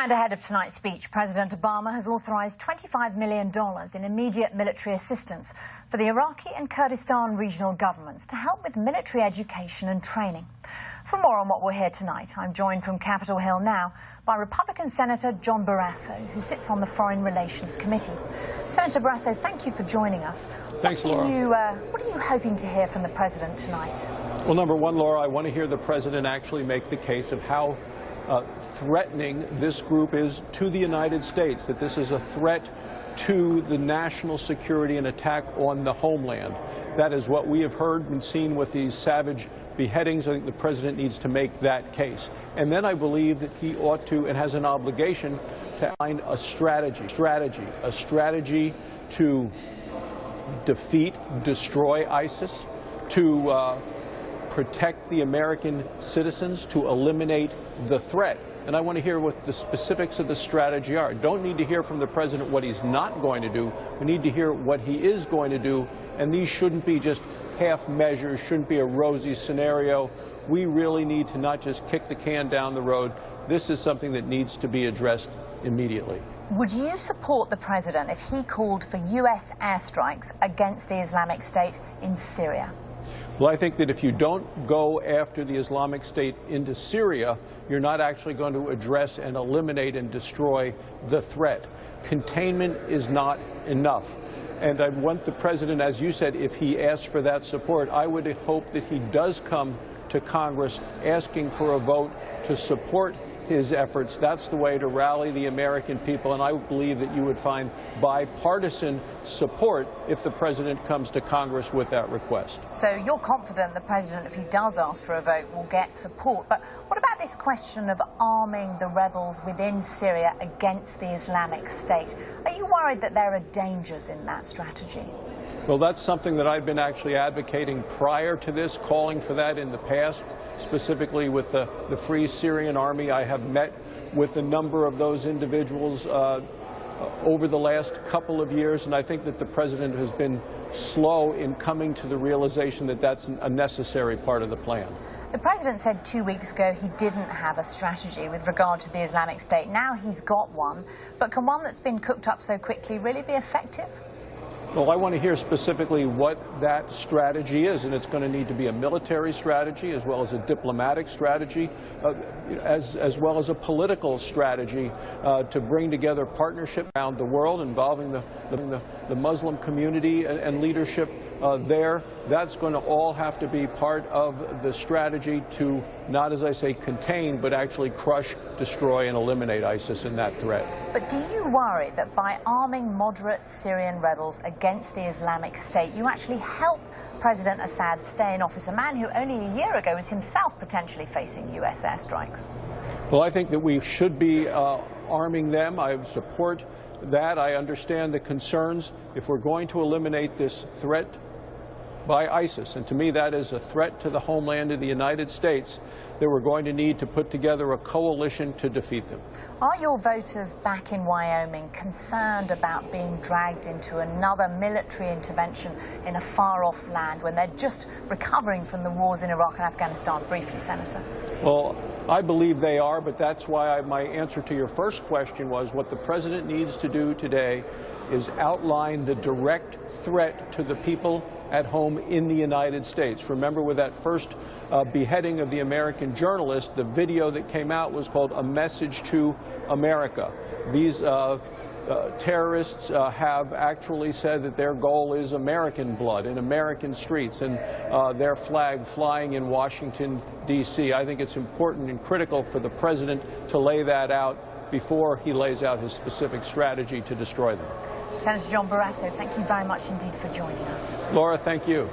And ahead of tonight's speech, President Obama has authorized $25 million in immediate military assistance for the Iraqi and Kurdistan regional governments to help with military education and training. For more on what we'll hear tonight, I'm joined from Capitol Hill now by Republican Senator John Barrasso, who sits on the Foreign Relations Committee. Senator Barrasso, thank you for joining us. Thanks, Laura. What are you hoping to hear from the President tonight? Well, number one, Laura, I want to hear the President actually make the case of how threatening this group is to the United States, that this is a threat to the national security and attack on the homeland. That is what we have heard and seen with these savage beheadings. I think the President needs to make that case. And then I believe that he ought to and has an obligation to find a strategy to defeat, destroy ISIS, to protect the American citizens, to eliminate the threat. And I want to hear what the specifics of the strategy are. Don't need to hear from the President what he's not going to do. We need to hear what he is going to do. And these shouldn't be just half measures, shouldn't be a rosy scenario. We really need to not just kick the can down the road. This is something that needs to be addressed immediately. Would you support the President if he called for U.S. airstrikes against the Islamic State in Syria? Well, I think that if you don't go after the Islamic State into Syria, you're not actually going to address and eliminate and destroy the threat. Containment is not enough. And I want the President, as you said, if he asks for that support, I would hope that he does come to Congress asking for a vote to support his efforts. That's the way to rally the American people, and I believe that you would find bipartisan support if the President comes to Congress with that request. So you're confident the President, if he does ask for a vote, will get support. But what about this question of arming the rebels within Syria against the Islamic State? Are you worried that there are dangers in that strategy? Well, that's something that I've been actually advocating prior to this, calling for that in the past, specifically with the Free Syrian Army. I have met with a number of those individuals over the last couple of years, and I think that the President has been slow in coming to the realization that that's a necessary part of the plan. The President said 2 weeks ago he didn't have a strategy with regard to the Islamic State. Now he's got one, but can one that's been cooked up so quickly really be effective? Well, I want to hear specifically what that strategy is, and it's going to need to be a military strategy as well as a diplomatic strategy, as well as a political strategy to bring together partnership around the world involving the Muslim community and leadership there. That's going to all have to be part of the strategy to not, as I say, contain, but actually crush, destroy, and eliminate ISIS and that threat. But do you worry that by arming moderate Syrian rebels against the Islamic State, you actually help President Assad stay in office, a man who only a year ago was himself potentially facing U.S. airstrikes? Well, I think that we should be arming them. I support that. I understand the concerns. If we're going to eliminate this threat by ISIS, and to me that is a threat to the homeland of the United States, that we're going to need to put together a coalition to defeat them. Are your voters back in Wyoming concerned about being dragged into another military intervention in a far-off land when they're just recovering from the wars in Iraq and Afghanistan? Briefly, Senator. Well, I believe they are, but that's why my answer to your first question was what the President needs to do today is outline the direct threat to the people at home in the United States. Remember, with that first beheading of the American journalist, the video that came out was called A Message to America. These terrorists have actually said that their goal is American blood in American streets and their flag flying in Washington, D.C. I think it's important and critical for the President to lay that out before he lays out his specific strategy to destroy them. Senator John Barrasso, thank you very much indeed for joining us. Laura, thank you.